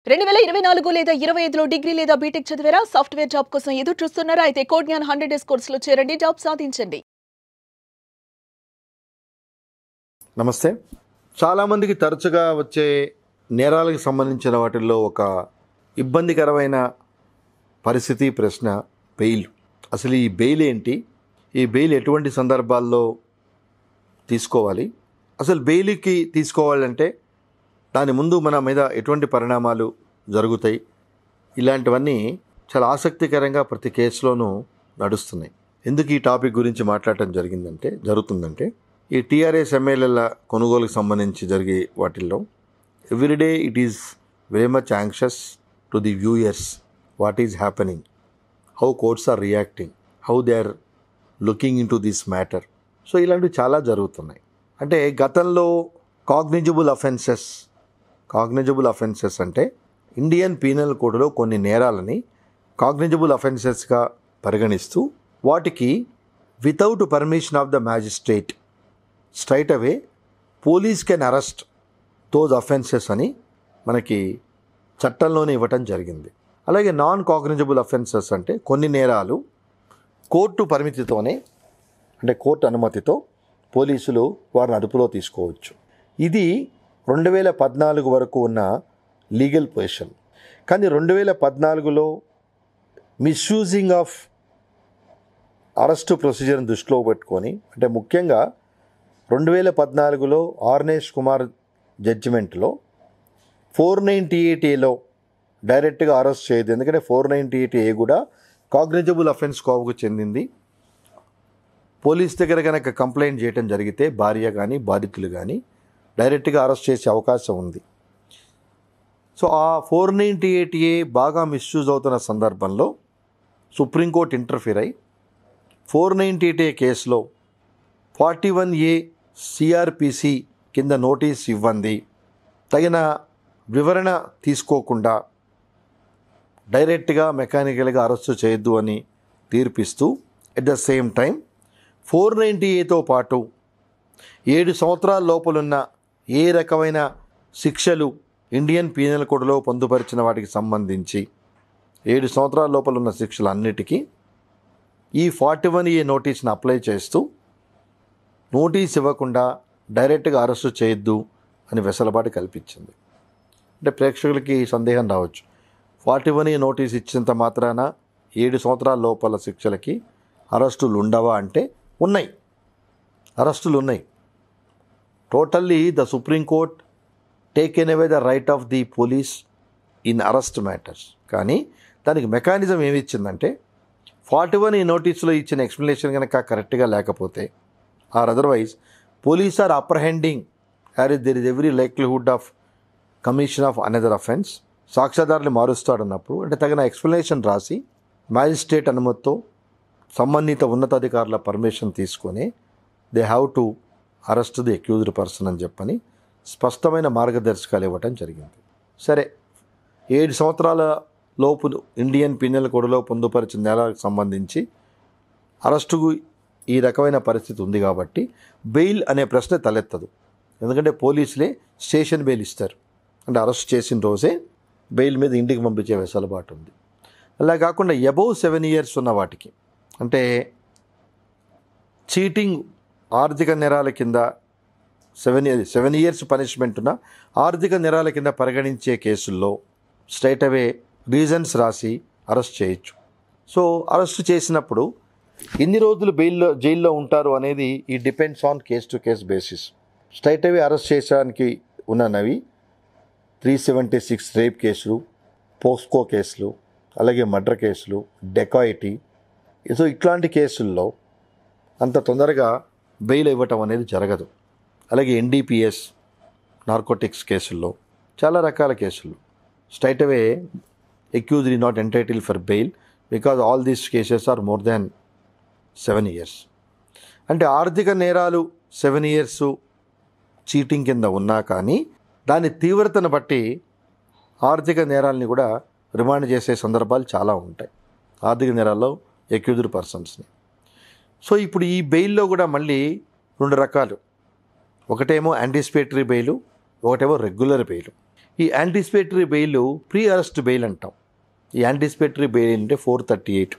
2024 లేదా 25లో డిగ్రీ లేదా బీటెక్ చదివారా? సాఫ్ట్‌వేర్ జాబ్ కోసం ఎదురు చూస్తున్నారా? అయితే కోడ్ జ్ఞాన్ 100 డేస్ కోర్సులో చేరండి, జాబ్ సాధించండి. నమస్తే. చాలామందికి తరచుగా వచ్చే నేరాలకు సంబంధించిన వాటిల్లో ఒక ఇబ్బందికరమైన పరిస్థితి, ప్రశ్న బెయిల్. అసలు ఈ బెయిల్ ఏంటి? ఈ బెయిల్ ఎటువంటి సందర్భాల్లో తీసుకోవాలి? అసలు బెయిల్కి తీసుకోవాలంటే దాని ముందు మన మీద ఎటువంటి పరిణామాలు జరుగుతాయి? ఇలాంటివన్నీ చాలా ఆసక్తికరంగా ప్రతి కేసులోనూ నడుస్తున్నాయి. ఎందుకు ఈ టాపిక్ గురించి మాట్లాడటం జరుగుతుందంటే ఈ టీఆర్ఎస్ ఎమ్మెల్యేల కొనుగోలుకు సంబంధించి జరిగే వాటిల్లో everyday it is very much anxious to the viewers what is happening, how courts are reacting, how they are looking into this matter. So ఇలాంటివి చాలా జరుగుతున్నాయి. అంటే గతంలో కాగ్నిజబుల్ అఫెన్సెస్ అంటే ఇండియన్ పీనల్ కోడ్లో కొన్ని నేరాలని కాగ్నిజబుల్ అఫెన్సెస్గా పరిగణిస్తూ వాటికి without permission of the magistrate straight away police can arrest those offences అని మనకి చట్టంలోనే ఇవ్వటం జరిగింది. అలాగే నాన్ కాగ్నిజబుల్ అఫెన్సెస్ అంటే కొన్ని నేరాలు కోర్టు పరిమితితోనే, అంటే కోర్టు అనుమతితో పోలీసులు వారిని అదుపులో తీసుకోవచ్చు. ఇది 2014 వరకు ఉన్న లీగల్ పొజిషన్. కానీ 2014లో మిస్యూజింగ్ ఆఫ్ అరెస్టు ప్రొసీజర్ని దృష్టిలో పెట్టుకొని, అంటే ముఖ్యంగా 2014లో ఆర్నేష్ కుమార్ జడ్జిమెంట్లో 498A డైరెక్ట్గా అరెస్ట్ చేయదు. ఎందుకంటే 498A కూడా కాగ్నిజబుల్ అఫెన్స్ కోవకు చెందింది. పోలీస్ దగ్గర కనుక కంప్లైంట్ చేయడం జరిగితే భార్య కానీ బాధితులు కానీ డైరెక్ట్గా అరెస్ట్ చేసే అవకాశం ఉంది. సో ఆ 498A బాగా మిస్యూజ్ అవుతున్న సందర్భంలో సుప్రీంకోర్టు ఇంటర్ఫీర్ అయి 498A కేసులో 41A CRPC కింద నోటీస్ ఇవ్వండి, తగిన వివరణ తీసుకోకుండా డైరెక్ట్గా మెకానికల్గా అరెస్టు చేయొద్దు అని తీర్పిస్తూ, ఎట్ ద సేమ్ టైం 498Aతో పాటు 7 సంవత్సరాల లోపలున్న ఏ రకమైన శిక్షలు ఇండియన్ పీనల్ కోడ్లో పొందుపరిచిన వాటికి సంబంధించి 7 సంవత్సరాల లోపల ఉన్న శిక్షలు అన్నిటికీ ఈ 41A నోటీస్ని అప్లై చేస్తూ నోటీస్ ఇవ్వకుండా డైరెక్ట్గా అరెస్టు చేయొద్దు అని వెసులుబాటు కల్పించింది. అంటే ప్రేక్షకులకి సందేహం రావచ్చు, 41A నోటీస్ ఇచ్చినంత మాత్రాన 7 సంవత్సరాల లోపల శిక్షలకి అరెస్టులు ఉండవా అంటే ఉన్నాయి, అరెస్టులు ఉన్నాయి. Totally the supreme court taken away the right of the police in arrest matters. కానీ దానికి మెకానిజం ఏమి ఇచ్చిందంటే 41A నోటీసులో ఇచ్చిన ఎక్స్ప్లెనేషన్ కనుక కరెక్ట్గా లేకపోతే or otherwise police or apprehending there is every likelihood of commission of another offence, సాక్ష్యాధారులు మారుస్తాడన్నప్పుడు అంటే తగిన ఎక్స్ప్లెనేషన్ రాసి మ్యాజిస్ట్రేట్ అనుమతితో సంబంధిత ఉన్నతాధికారుల పర్మిషన్ తీసుకొని they have to arrest the accused person అని చెప్పని స్పష్టమైన మార్గదర్శకాలు ఇవ్వటం జరిగింది. సరే, 7 సంవత్సరాల లోపు ఇండియన్ పీనల్ కోడ్లో పొందుపరిచిన నేరాలకు సంబంధించి అరెస్టుకు ఈ రకమైన పరిస్థితి ఉంది కాబట్టి బెయిల్ అనే ప్రశ్న తలెత్తదు. ఎందుకంటే పోలీసులే స్టేషన్ బెయిల్ ఇస్తారు, అంటే అరెస్ట్ చేసిన రోజే బెయిల్ మీద ఇంటికి పంపించే వెసులుబాటు ఉంది. అలా కాకుండా అబౌవ్ 7 years ఉన్న వాటికి, అంటే చీటింగ్ ఆర్థిక నేరాల కింద 7 years పనిష్మెంట్ ఉన్న ఆర్థిక నేరాల కింద పరిగణించే కేసుల్లో స్ట్రైట్ అవే రీజన్స్ రాసి అరెస్ట్ చేయొచ్చు. సో అరెస్ట్ చేసినప్పుడు ఎన్ని రోజులు జైల్లో ఉంటారు అనేది ఈ depends on case to case basis. Straight away arrest చేయడానికి ఉన్నవి 376 రేప్ కేసులు, పోస్కో కేసులు, అలాగే మర్డర్ కేసులు, డెకాయిటీ. సో ఇట్లాంటి కేసుల్లో అంత తొందరగా బెయిల్ ఇవ్వటం అనేది జరగదు. అలాగే NDPS నార్కోటిక్స్ కేసుల్లో, చాలా రకాల కేసుల్లో straight away accused is not entitle for bail because all these cases are more than 7 years. అంటే ఆర్థిక నేరాలు 7 years చీటింగ్ కింద ఉన్నా కానీ దాని తీవ్రతను బట్టి ఆర్థిక నేరాలని కూడా రిమాండ్ చేసే సందర్భాలు చాలా ఉంటాయి, ఆర్థిక నేరాల్లో అక్యూజ్డ్ పర్సన్స్ని. సో ఇప్పుడు ఈ బెయిల్లో కూడా మళ్ళీ 2 రకాలు, ఒకటేమో యాంటిసిపేటరీ బెయిలు, ఒకటేమో రెగ్యులర్ బెయిల్. ఈ anticipatory bail pre arrest bail అంటాం. ఈ యాంటిసిపేటరీ బెయిల్ అంటే 438.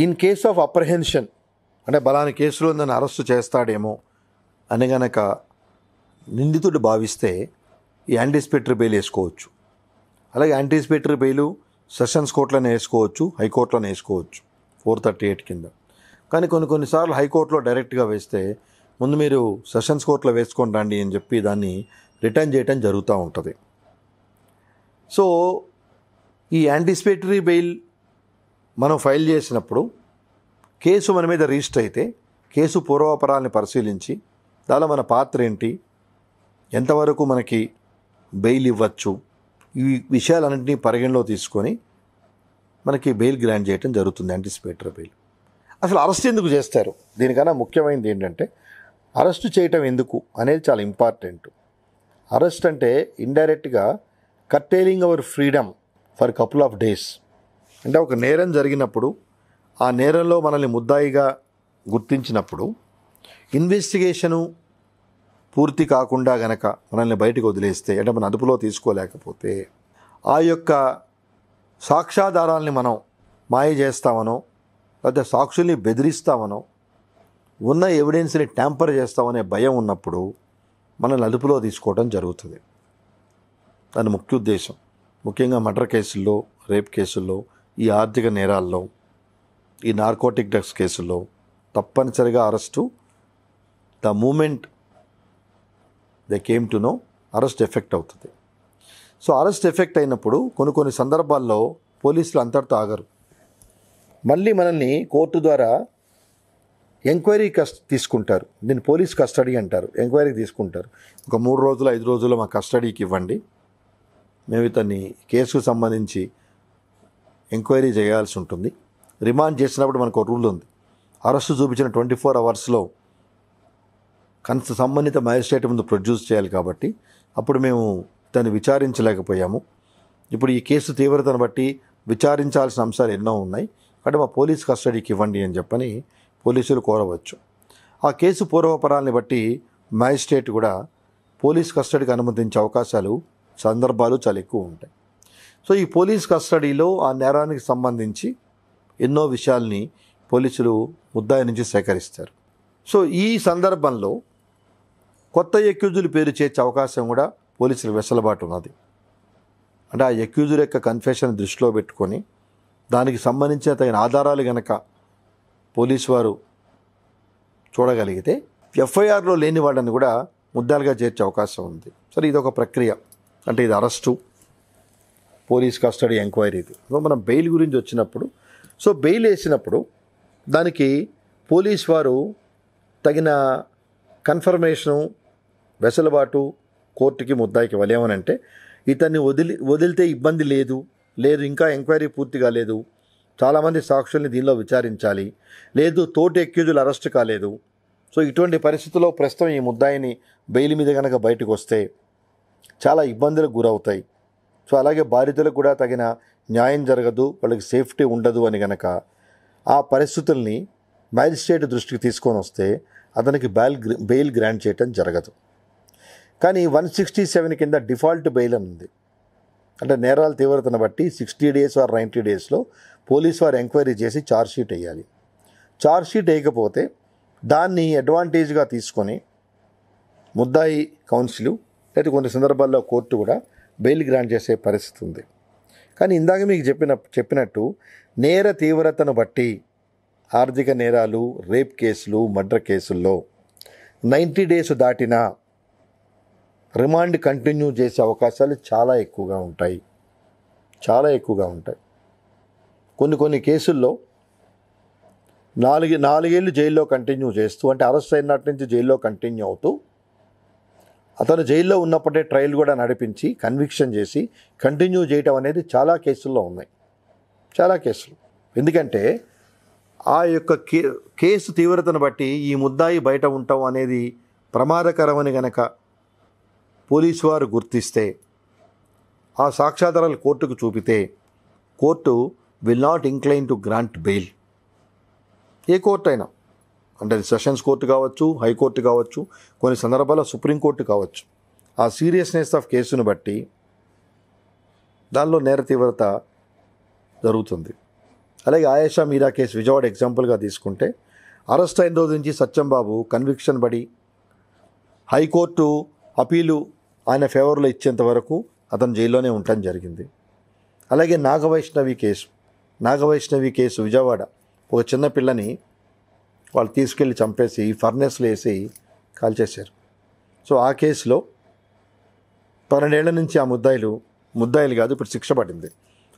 ఇన్ కేస్ ఆఫ్ అప్రహెన్షన్ అంటే బలాని కేసులో నన్ను అరెస్టు చేస్తాడేమో అని గనక నిందితుడు భావిస్తే ఈ యాంటిసిపేటరీ బెయిల్ వేసుకోవచ్చు. అలాగే యాంటిసిపేటరీ బెయిల్ సెషన్స్ కోర్టులోనే వేసుకోవచ్చు, హైకోర్టులోనే వేసుకోవచ్చు 438 కింద. కానీ కొన్నిసార్లు హైకోర్టులో డైరెక్ట్గా వేస్తే ముందు మీరు సెషన్స్ కోర్టులో వేసుకొని రండి అని చెప్పి దాన్ని రిటర్న్ చేయడం జరుగుతూ ఉంటుంది. సో ఈ యాంటిసిపేటరీ బెయిల్ మనం ఫైల్ చేసినప్పుడు కేసు మన మీద రిజిస్టర్ అయితే కేసు పూర్వాపరాలని పరిశీలించి దానిలో మన పాత్ర ఏంటి, ఎంతవరకు మనకి బెయిల్ ఇవ్వచ్చు, ఈ విషయాలన్నింటినీ పరిగణలో తీసుకొని మనకి బెయిల్ గ్రాంట్ చేయడం జరుగుతుంది. Anticipatory bail. అసలు అరెస్ట్ ఎందుకు చేస్తారు? దీనికన్నా ముఖ్యమైనది ఏంటంటే అరెస్టు చేయటం ఎందుకు అనేది చాలా ఇంపార్టెంట్. అరెస్ట్ అంటే ఇండైరెక్ట్గా కర్టైలింగ్ our freedom for couple of days. అంటే ఒక నేరం జరిగినప్పుడు ఆ నేరంలో మనల్ని ముద్దాయిగా గుర్తించినప్పుడు ఇన్వెస్టిగేషను పూర్తి కాకుండా గనక మనల్ని బయటకు వదిలేస్తే, అంటే మన అదుపులో తీసుకోలేకపోతే ఆ యొక్క సాక్ష్యాధారాలని మనం మాయ చేస్తామనో లేకపోతే సాక్షుల్ని బెదిరిస్తామనో ఉన్న ఎవిడెన్స్ని ట్యాంపర్ చేస్తామనే భయం ఉన్నప్పుడు మనల్ని అదుపులో తీసుకోవడం జరుగుతుంది. దాని ముఖ్య ఉద్దేశం ముఖ్యంగా మర్డర్ కేసుల్లో, రేప్ కేసుల్లో, ఈ ఆర్థిక నేరాల్లో, ఈ నార్కోటిక్ డ్రగ్స్ కేసుల్లో తప్పనిసరిగా arrest the moment they came to know arrest effect అవుతుంది. సో అరెస్ట్ ఎఫెక్ట్ అయినప్పుడు కొన్ని సందర్భాల్లో పోలీసులు అంతటితో ఆగరు. మళ్ళీ మనల్ని కోర్టు ద్వారా ఎంక్వైరీ తీసుకుంటారు. దీన్ని పోలీస్ కస్టడీ అంటారు. ఎంక్వైరీకి తీసుకుంటారు. ఒక 3 రోజులు 5 రోజుల్లో మా కస్టడీకి ఇవ్వండి, మేము ఇతన్ని కేసుకు సంబంధించి ఎంక్వైరీ చేయాల్సి ఉంటుంది. రిమాండ్ చేసినప్పుడు మనకు ఒక రూల్ ఉంది. అరెస్టు చూపించిన 24 అవర్స్లో సంబంధిత మ్యాజిస్ట్రేట్ ముందు ప్రొడ్యూస్ చేయాలి. కాబట్టి అప్పుడు మేము దాన్ని విచారించలేకపోయాము. ఇప్పుడు ఈ కేసు తీవ్రతను బట్టి విచారించాల్సిన అంశాలు ఎన్నో ఉన్నాయి, కాబట్టి మా పోలీస్ కస్టడీకి ఇవ్వండి అని చెప్పని పోలీసులు కోరవచ్చు. ఆ కేసు పూర్వపరాలని బట్టి మ్యాజిస్ట్రేట్ కూడా పోలీస్ కస్టడీకి అనుమతించే అవకాశాలు, సందర్భాలు చాలా ఎక్కువ ఉంటాయి. సో ఈ పోలీస్ కస్టడీలో ఆ నేరానికి సంబంధించి ఎన్నో విషయాల్ని పోలీసులు ముద్దాయి నుంచి సేకరిస్తారు. సో ఈ సందర్భంలో కొత్త ఎక్యూజుల పేరు చేర్చే అవకాశం కూడా పోలీసులకు వెసులుబాటు ఉన్నది. అంటే ఆ ఎక్యూజుల యొక్క కన్ఫెషన్ దృష్టిలో పెట్టుకొని దానికి సంబంధించిన తగిన ఆధారాలు కనుక పోలీసు వారు చూడగలిగితే ఎఫ్ఐఆర్లో లేని వాళ్ళని కూడా ముద్దాలుగా చేర్చే అవకాశం ఉంది. సరే, ఇది ఒక ప్రక్రియ. అంటే ఇది అరెస్టు, పోలీస్ కస్టడీ, ఎంక్వైరీ. ఇది మనం బెయిల్ గురించి వచ్చినప్పుడు, సో బెయిల్ వేసినప్పుడు దానికి పోలీస్ వారు తగిన కన్ఫర్మేషను, వెసులుబాటు కోర్టుకి ముద్దాయికి ఇవ్వలేమనంటే ఇతన్ని వదిలితే ఇబ్బంది లేదు, ఇంకా ఎంక్వైరీ పూర్తి కాలేదు, చాలామంది సాక్షుల్ని దీనిలో విచారించాలి, లేదు తోటి ఎక్యూజులు అరెస్ట్ కాలేదు. సో ఇటువంటి పరిస్థితుల్లో ప్రస్తుతం ఈ ముద్దాయిని బెయిల్ మీద కనుక బయటకు వస్తే చాలా ఇబ్బందులకు గురవుతాయి. సో అలాగే బాధితులకు కూడా తగిన న్యాయం జరగదు, వాళ్ళకి సేఫ్టీ ఉండదు అని కనుక ఆ పరిస్థితుల్ని మ్యాజిస్ట్రేట్ దృష్టికి తీసుకొని వస్తే అతనికి బెయిల్ గ్రాంట్ చేయటం జరగదు. కానీ 167 కింద డిఫాల్ట్ బెయిల్ అని ఉంది. అంటే నేరాల తీవ్రతను బట్టి 60 days ఆర్ 90 daysలో పోలీసు వారు ఎంక్వైరీ చేసి ఛార్జ్షీట్ వేయాలి. ఛార్జ్షీట్ వేయకపోతే దాన్ని అడ్వాంటేజ్గా తీసుకొని ముద్దాయి కౌన్సిల్ లేదా కొన్ని సందర్భాల్లో కోర్టు కూడా బెయిల్ గ్రాంట్ చేసే పరిస్థితి ఉంది. కానీ ఇందాక మీకు చెప్పినట్టు నేర తీవ్రతను బట్టి ఆర్థిక నేరాలు, రేప్ కేసులు, మర్డర్ కేసుల్లో 90 days దాటినా రిమాండ్ కంటిన్యూ చేసే అవకాశాలు చాలా ఎక్కువగా ఉంటాయి. కొన్ని కేసుల్లో 4 ఏళ్ళు జైల్లో కంటిన్యూ చేస్తూ, అంటే అరెస్ట్ అయినట్టు నుంచి జైల్లో కంటిన్యూ అవుతూ, అతను జైల్లో ఉన్నప్పుడే ట్రయల్ కూడా నడిపించి కన్విక్షన్ చేసి కంటిన్యూ చేయటం అనేది చాలా కేసుల్లో ఉన్నాయి. చాలా కేసులు. ఎందుకంటే ఆ యొక్క కేసు తీవ్రతను బట్టి ఈ ముద్దాయి బయట ఉండటం అనేది ప్రమాదకరమని గనక పోలీసు వారు గుర్తిస్తే, ఆ సాక్ష్యాధారాలు కోర్టుకు చూపితే court will not incline to grant bail. ఏ కోర్టు అయినా, అంటే సెషన్స్ కోర్టు కావచ్చు, హైకోర్టు కావచ్చు, కొన్ని సందర్భాల్లో సుప్రీంకోర్టు కావచ్చు. ఆ సీరియస్నెస్ ఆఫ్ కేసును బట్టి దానిలో నేర తీవ్రత జరుగుతుంది. అలాగే ఆయేషా మీరా కేసు విజయవాడ ఎగ్జాంపుల్గా తీసుకుంటే అరెస్ట్ అయిన రోజు నుంచి సత్యంబాబు కన్విక్షన్ పడి హైకోర్టు అపీలు ఆయన ఫేవర్లో ఇచ్చేంత వరకు అతను జైల్లోనే ఉండటం జరిగింది. అలాగే నాగవైష్ణవి కేసు విజయవాడ, ఒక చిన్న పిల్లని వాళ్ళు తీసుకెళ్ళి చంపేసి ఫర్నెస్లో వేసి కాల్చేశారు. సో ఆ కేసులో 12 ఏళ్ల నుంచి ఆ ముద్దాయిలు కాదు, ఇప్పుడు శిక్ష పడింది.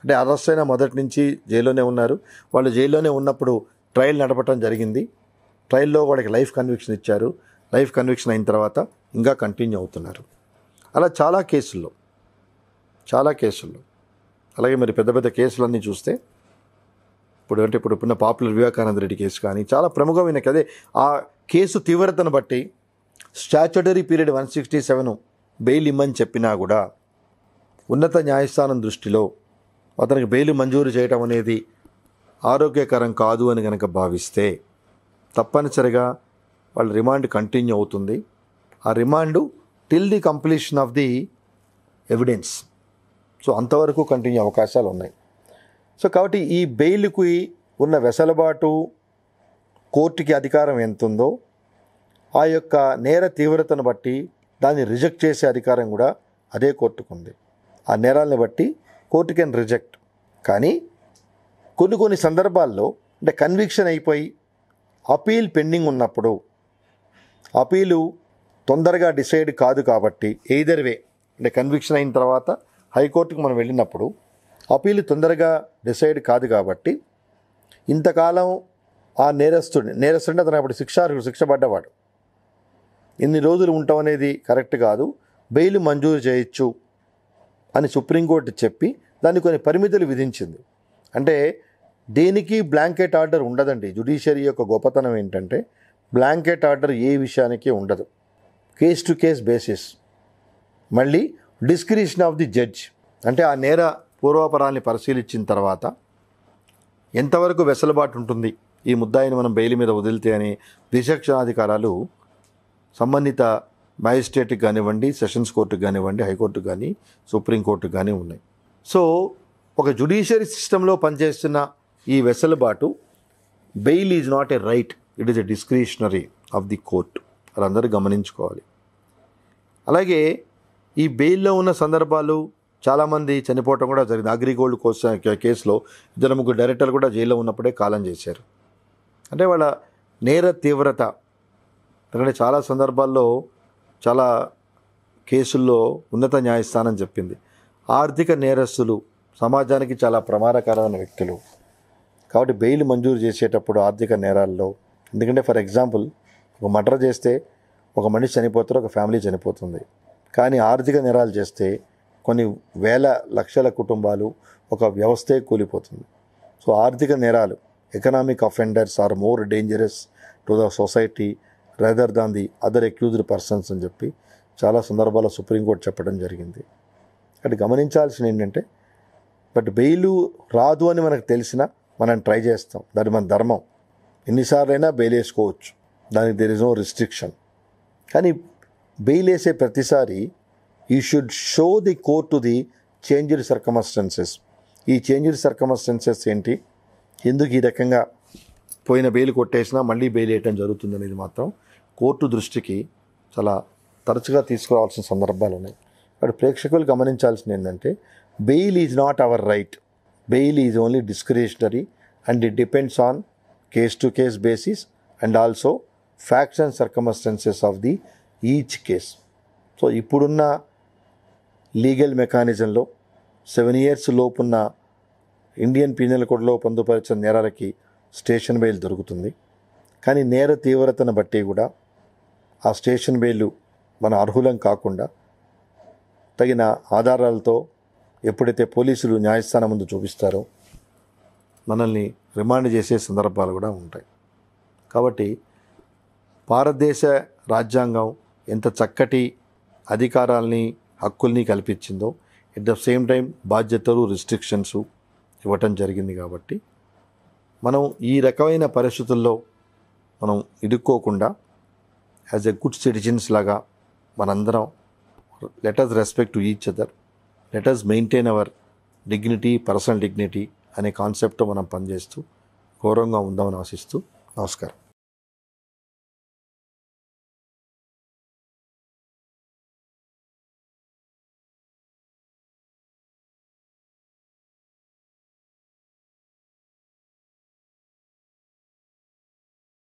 అంటే అరెస్ట్ అయిన మొదటి నుంచి జైల్లోనే ఉన్నారు. వాళ్ళు జైల్లోనే ఉన్నప్పుడు ట్రయల్ నడపడం జరిగింది. ట్రయల్లో వాళ్ళకి లైఫ్ కన్విక్షన్ ఇచ్చారు. లైఫ్ కన్విక్షన్ అయిన తర్వాత ఇంకా కంటిన్యూ అవుతున్నారు. అలా చాలా కేసుల్లో అలాగే మరి పెద్ద పెద్ద కేసులన్నీ చూస్తే ఇప్పుడు ఉన్న పాపులర్ వివేకానంద రెడ్డి కేసు కానీ చాలా ప్రముఖమైన అదే ఆ కేసు తీవ్రతను బట్టి స్టాచ్యుటరీ పీరియడ్ 167 బెయిల్ ఇమ్మని చెప్పినా కూడా ఉన్నత న్యాయస్థానం దృష్టిలో అతనికి బెయిల్ మంజూరు చేయడం అనేది ఆరోగ్యకరం కాదు అని కనుక భావిస్తే తప్పనిసరిగా వాళ్ళ రిమాండ్ కంటిన్యూ అవుతుంది. ఆ remand till the completion of the evidence. So అంతవరకు కంటిన్యూ అవకాశాలు ఉన్నాయి. సో కాబట్టి ఈ బెయిల్కి ఉన్న వెసులుబాటు కోర్టుకి అధికారం ఎంత ఉందో ఆ యొక్క నేర తీవ్రతను బట్టి దాన్ని రిజెక్ట్ చేసే అధికారం కూడా అదే కోర్టుకు ఉంది. ఆ నేరాలను బట్టి కోర్టు కెన్ రిజెక్ట్. కానీ కొన్ని సందర్భాల్లో అంటే కన్విక్షన్ అయిపోయి అపీల్ పెండింగ్ ఉన్నప్పుడు అపీలు తొందరగా డిసైడ్ కాదు కాబట్టి ఎయిదర్ వే అంటే కన్విక్షన్ అయిన తర్వాత హైకోర్టుకు మనం వెళ్ళినప్పుడు అపీలు తొందరగా డిసైడ్ కాదు కాబట్టి ఇంతకాలం ఆ నేరస్తుడిని అతను అప్పుడు శిక్ష పడ్డవాడు ఇన్ని రోజులు ఉండటం అనేది కరెక్ట్ కాదు, బెయిల్ మంజూరు చేయొచ్చు అని సుప్రీంకోర్టు చెప్పి దాన్ని కొన్ని పరిమితులు విధించింది. అంటే దేనికి బ్లాంకెట్ ఆర్డర్ ఉండదండి. జ్యుడిషియరీ యొక్క గొప్పతనం ఏంటంటే బ్లాంకెట్ ఆర్డర్ ఏ విషయానికి ఉండదు. Case to case basis. మళ్ళీ డిస్క్రిషన్ ఆఫ్ ది జడ్జ్ అంటే ఆ నేర పూర్వాపరాల్ని పరిశీలించిన తర్వాత ఎంతవరకు వెసులుబాటు ఉంటుంది ఈ ముద్దాయిని మనం బెయిల్ మీద వదిలితే అని విచక్షణాధికారాలు సంబంధిత మ్యాజిస్ట్రేట్కి కానివ్వండి, సెషన్స్ కోర్టుకు కానివ్వండి, హైకోర్టుకు కానీ సుప్రీంకోర్టుకు కానీ ఉన్నాయి. సో ఒక జ్యుడిషియరీ సిస్టంలో పనిచేస్తున్న ఈ వెసులుబాటు bail is not a right, it is a discretionary of the court. వాళ్ళందరూ గమనించుకోవాలి. అలాగే ఈ బెయిల్లో ఉన్న సందర్భాలు చాలామంది చనిపోవటం కూడా జరిగింది. అగ్రిగోల్డ్ కేసులో 2-3 డైరెక్టర్లు కూడా జైల్లో ఉన్నప్పుడే కాలం చేశారు. అంటే వాళ్ళ నేర తీవ్రత, ఎందుకంటే చాలా సందర్భాల్లో చాలా కేసుల్లో ఉన్నత న్యాయస్థానం చెప్పింది ఆర్థిక నేరస్తులు సమాజానికి చాలా ప్రమాదకరమైన వ్యక్తులు. కాబట్టి బెయిల్ మంజూరు చేసేటప్పుడు ఆర్థిక నేరాల్లో, ఎందుకంటే ఫర్ ఎగ్జాంపుల్ ఒక మర్డర్ చేస్తే ఒక మనిషి చనిపోతారు, ఒక ఫ్యామిలీ చనిపోతుంది. కానీ ఆర్థిక నేరాలు చేస్తే కొన్ని వేల లక్షల కుటుంబాలు, ఒక వ్యవస్థే కూలిపోతుంది. సో ఆర్థిక నేరాలు, economic offenders are more dangerous to the society rather than the other accused persons అని చెప్పి చాలా సందర్భాల్లో సుప్రీంకోర్టు చెప్పడం జరిగింది. అటు గమనించాల్సిన ఏంటంటే బట్ బెయిలు రాదు అని మనకు తెలిసినా మనం ట్రై చేస్తాం, దాని మన ధర్మం. ఎన్నిసార్లైనా బెయిల్ వేసుకోవచ్చు, దానికి దెర్ ఇస్ నో రిస్ట్రిక్షన్. కానీ బెయిల్ వేసే ప్రతిసారి you should show the court to the changed circumstances. ఈ చేంజ్డ్ సర్కమస్టెన్సెస్ ఏంటి, ఎందుకు ఈ రకంగా పోయిన బెయిల్ కొట్టేసినా మళ్ళీ బెయిల్ వేయటం జరుగుతుంది అనేది మాత్రం కోర్టు దృష్టికి చాలా తరచుగా తీసుకురావాల్సిన సందర్భాలు ఉన్నాయి. అక్కడ ప్రేక్షకులు గమనించాల్సింది ఏంటంటే bail is not our right, bail is only discretionary and it depends on case to case basis and also facts and circumstances of the each case. So ఇప్పుడున్న లీగల్ మెకానిజంలో 7 years లోపున్న ఇండియన్ పీనల్ కోడ్లో పొందుపరిచిన నేరాలకి station bail దొరుకుతుంది. కానీ నేర తీవ్రతను బట్టి కూడా ఆ స్టేషన్ బెయిల్ మన అర్హులం కాకుండా తగిన ఆధారాలతో ఎప్పుడైతే పోలీసులు న్యాయస్థానం ముందు చూపిస్తారో మనల్ని రిమాండ్ చేసే సందర్భాలు కూడా ఉంటాయి. కాబట్టి భారతదేశ రాజ్యాంగం ఎంత చక్కటి అధికారాల్ని, హక్కుల్ని కల్పించిందో ఎట్ ద సేమ్ టైం బాధ్యతలు, రిస్ట్రిక్షన్స్ ఇవ్వటం జరిగింది. కాబట్టి మనం ఈ రకమైన పరిస్థితుల్లో మనం ఇరుక్కోకుండా యాజ్ ఎ గుడ్ సిటిజన్స్ లాగా మనందరం let us respect to each other, let us maintain hour dignity, personal dignity అనే కాన్సెప్ట్తో మనం పనిచేస్తూ గౌరవంగా ఉందామని ఆశిస్తూ నమస్కారం.